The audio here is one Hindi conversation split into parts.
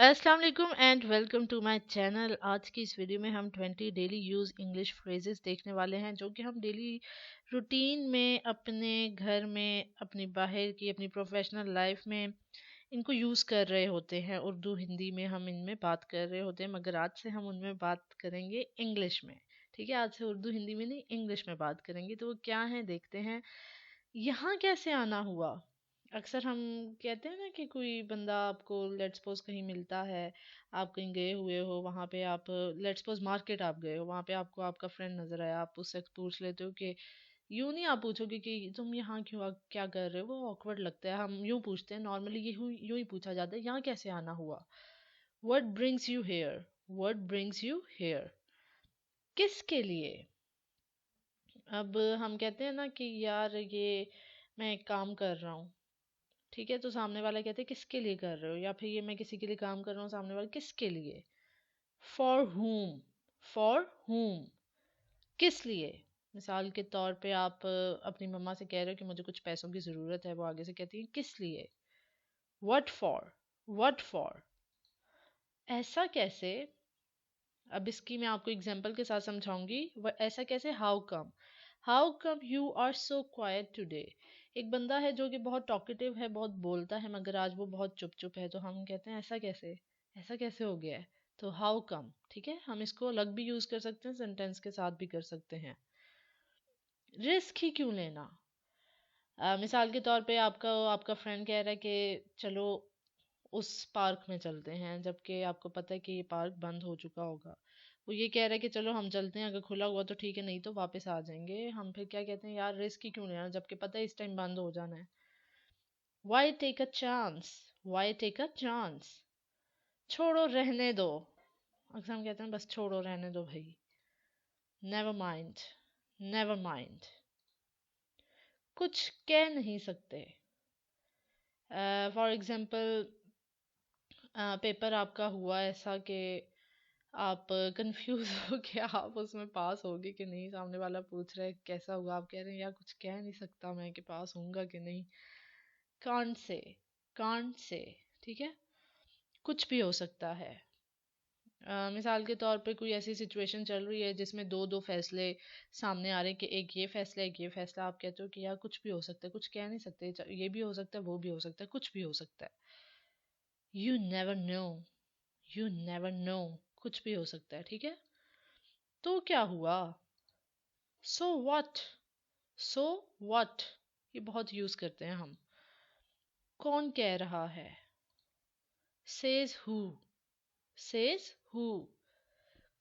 अस्सलाम वालेकुम and welcome to my channel. आज की इस वीडियो में हम 20 डेली यूज़ इंग्लिश फ्रेजेस देखने वाले हैं जो कि हम डेली रूटीन में अपने घर में, अपनी बाहर की, अपनी प्रोफेशनल लाइफ में इनको यूज़ कर रहे होते हैं। उर्दू हिंदी में हम इनमें बात कर रहे होते हैं, मगर आज से हम उनमें बात करेंगे इंग्लिश में। ठीक है, आज से उर्दू हिंदी में नहीं, इंग्लिश में बात करेंगे। तो वो क्या है देखते हैं। यहाँ कैसे आना हुआ। अक्सर हम कहते हैं ना कि कोई बंदा आपको लेट्स सपोज कहीं मिलता है, आप कहीं गए हुए हो, वहाँ पे आप लेट्स सपोज मार्केट आप गए हो, वहाँ पे आपको आपका फ्रेंड नजर आया, आप उससे पूछ लेते हो कि यूं नहीं आप पूछोगे कि तुम यहाँ क्यों क्या कर रहे हो, वो ऑकवर्ड लगता है। हम यूं पूछते हैं नॉर्मली, ये यूं ही पूछा जाता है, यहाँ कैसे आना हुआ। What brings you here, what brings you here, किसके लिए। अब हम कहते हैं ना कि यार ये मैं एक काम कर रहा हूँ, ठीक है, तो सामने वाला कहते हैं किसके लिए कर रहे हो, या फिर ये मैं किसी के लिए काम कर रहा हूँ, सामने वाला किसके लिए। फॉर हुम, फॉर हुम, किस लिए। मिसाल के तौर पे आप अपनी मम्मा से कह रहे हो कि मुझे कुछ पैसों की ज़रूरत है, वो आगे से कहती है किस लिए। व्हाट फॉर, व्हाट फॉर, ऐसा कैसे। अब इसकी मैं आपको एग्जांपल के साथ समझाऊंगी। ऐसा कैसे, how come you are so quiet today. एक बंदा है जो कि बहुत टॉकेटिव है, बहुत बोलता है, मगर आज वो बहुत चुप चुप है, तो हम कहते हैं ऐसा कैसे, ऐसा कैसे हो गया है। तो हाउ कम, ठीक है, हम इसको अलग भी यूज कर सकते हैं, सेंटेंस के साथ भी कर सकते हैं। रिस्क ही क्यों लेना। मिसाल के तौर पे आपका आपका फ्रेंड कह रहा है कि चलो उस पार्क में चलते हैं, जबकि आपको पता है कि ये पार्क बंद हो चुका होगा। वो ये कह रहा है कि चलो हम चलते हैं, अगर खुला हुआ तो ठीक है, नहीं तो वापस आ जाएंगे। हम फिर क्या कहते हैं, यार रिस्क ही क्यों लेना, जबकि पता है इस टाइम बंद हो जाना है। Why take a chance, why take a chance, छोड़ो रहने दो। अक्सर हम कहते हैं बस छोड़ो रहने दो भाई। नेवर माइंड, नेवर माइंड, कुछ कह नहीं सकते। फॉर एग्जाम्पल, पेपर आपका हुआ ऐसा कि आप कंफ्यूज हो के आप उसमें पास होगे कि नहीं, सामने वाला पूछ रहा है कैसा हुआ, आप कह रहे हैं यार कुछ कह नहीं सकता मैं कि पास होऊंगा कि नहीं। कांट से, कांट से, ठीक है, कुछ भी हो सकता है। मिसाल के तौर पे कोई ऐसी सिचुएशन चल रही है जिसमें दो दो फैसले सामने आ रहे हैं कि एक ये फैसला, एक ये फैसला। आप कहते हो कि यार कुछ भी हो सकता है, कुछ कह नहीं सकते, ये भी हो सकता है, वो भी हो सकता है, कुछ भी हो सकता है। You never know, you never know, कुछ भी हो सकता है, ठीक है। तो क्या हुआ। सो व्हाट, सो व्हाट, ये बहुत यूज करते हैं हम। कौन कह रहा है। सेज हु, सेज हु,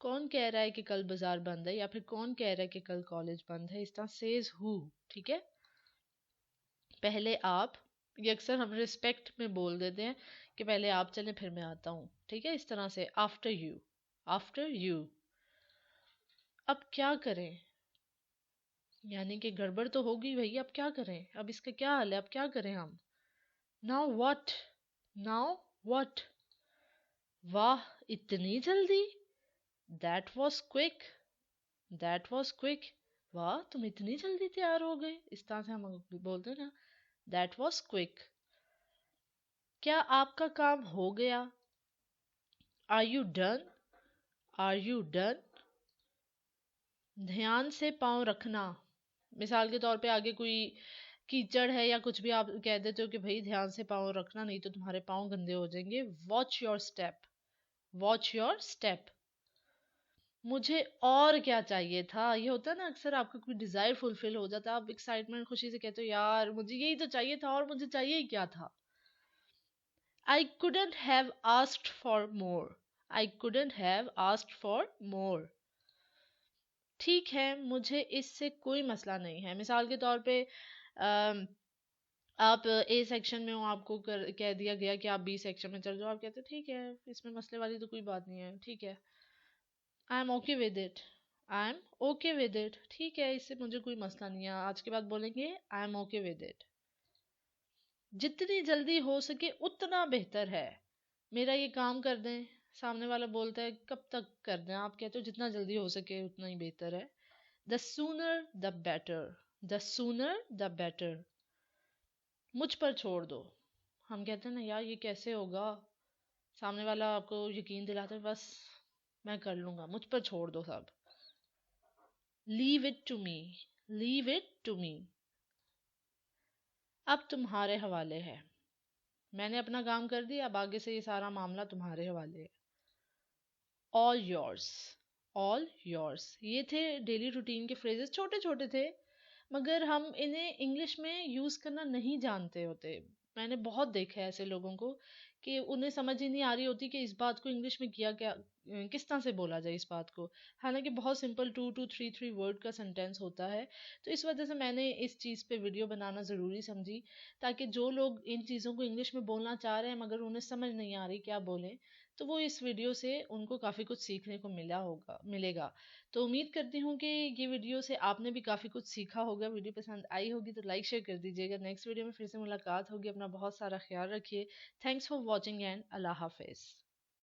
कौन कह रहा है कि कल बाजार बंद है, या फिर कौन कह रहा है कि कल कॉलेज बंद है, इस तरह सेज हु, ठीक है। पहले आप, ये अक्सर हम रिस्पेक्ट में बोल देते हैं कि पहले आप चलें फिर मैं आता हूँ, ठीक है, इस तरह से आफ्टर यू, आफ्टर यू। अब क्या करें, यानी कि गड़बड़ तो होगी भाई, अब क्या करें, अब इसका क्या हाल है, अब क्या करें हम। नाउ व्हाट, नाउ व्हाट, वाह इतनी जल्दी, that was quick, that was quick, वाह तुम इतनी जल्दी तैयार हो गए, इस तरह से हम बोलते हैं ना, दैट वॉज क्विक। क्या आपका काम हो गया। Are you done, are you done, ध्यान से पाँव रखना। मिसाल के तौर पे आगे कोई कीचड़ है या कुछ भी, आप कह देते हो कि भाई ध्यान से पाँव रखना, नहीं तो तुम्हारे पाँव गंदे हो जाएंगे। Watch your step, watch your step. मुझे और क्या चाहिए था, ये होता है ना अक्सर, आपका कोई डिजायर फुलफिल हो जाता है, आप एक्साइटमेंट खुशी से कहते हो यार मुझे यही तो चाहिए था, और मुझे चाहिए ही क्या था। आई couldn't have asked for more, I couldn't have asked for more, ठीक है मुझे इससे कोई मसला नहीं है। मिसाल के तौर पे अम, आप ए सेक्शन में हो, आपको कह दिया गया कि आप बी सेक्शन में चल जाओ, आप कहते हो ठीक है, इसमें मसले वाली तो कोई बात नहीं है, ठीक है, I am okay with it, I am okay with it, ठीक है, इससे मुझे कोई मसला नहीं है। आज के बाद बोलेंगे I am okay with it. जितनी जल्दी हो सके उतना बेहतर है, मेरा ये काम कर दें। सामने वाला बोलता है कब तक कर दें, आप कहते हो जितना जल्दी हो सके उतना ही बेहतर है। The sooner the better, the sooner the better, मुझ पर छोड़ दो। हम कहते हैं ना यार ये कैसे होगा, सामने वाला आपको यकीन दिलाता है बस मैं कर लूंगा, मुझ पर छोड़ दो सब। Leave it to me, leave it to me, अब तुम्हारे हवाले है। मैंने अपना काम कर दिया, अब आगे से ये सारा मामला तुम्हारे हवाले है। ऑल योर्स, ऑल योर्स, ये थे डेली रूटीन के फ्रेजेस। छोटे छोटे थे मगर हम इन्हें इंग्लिश में यूज करना नहीं जानते होते। मैंने बहुत देखा है ऐसे लोगों को कि उन्हें समझ ही नहीं आ रही होती कि इस बात को इंग्लिश में किया क्या, किस तरह से बोला जाए इस बात को। हालांकि बहुत सिंपल 2 to 3 वर्ड का सेंटेंस होता है। तो इस वजह से मैंने इस चीज़ पे वीडियो बनाना ज़रूरी समझी, ताकि जो लोग इन चीज़ों को इंग्लिश में बोलना चाह रहे हैं मगर उन्हें समझ नहीं आ रही क्या बोलें, तो वो इस वीडियो से उनको काफ़ी कुछ सीखने को मिलेगा। तो उम्मीद करती हूँ कि ये वीडियो से आपने भी काफ़ी कुछ सीखा होगा। वीडियो पसंद आई होगी तो लाइक शेयर कर दीजिएगा। नेक्स्ट वीडियो में फिर से मुलाकात होगी। अपना बहुत सारा ख्याल रखिए। थैंक्स फॉर वॉचिंग एंड अल्लाह हाफिज़।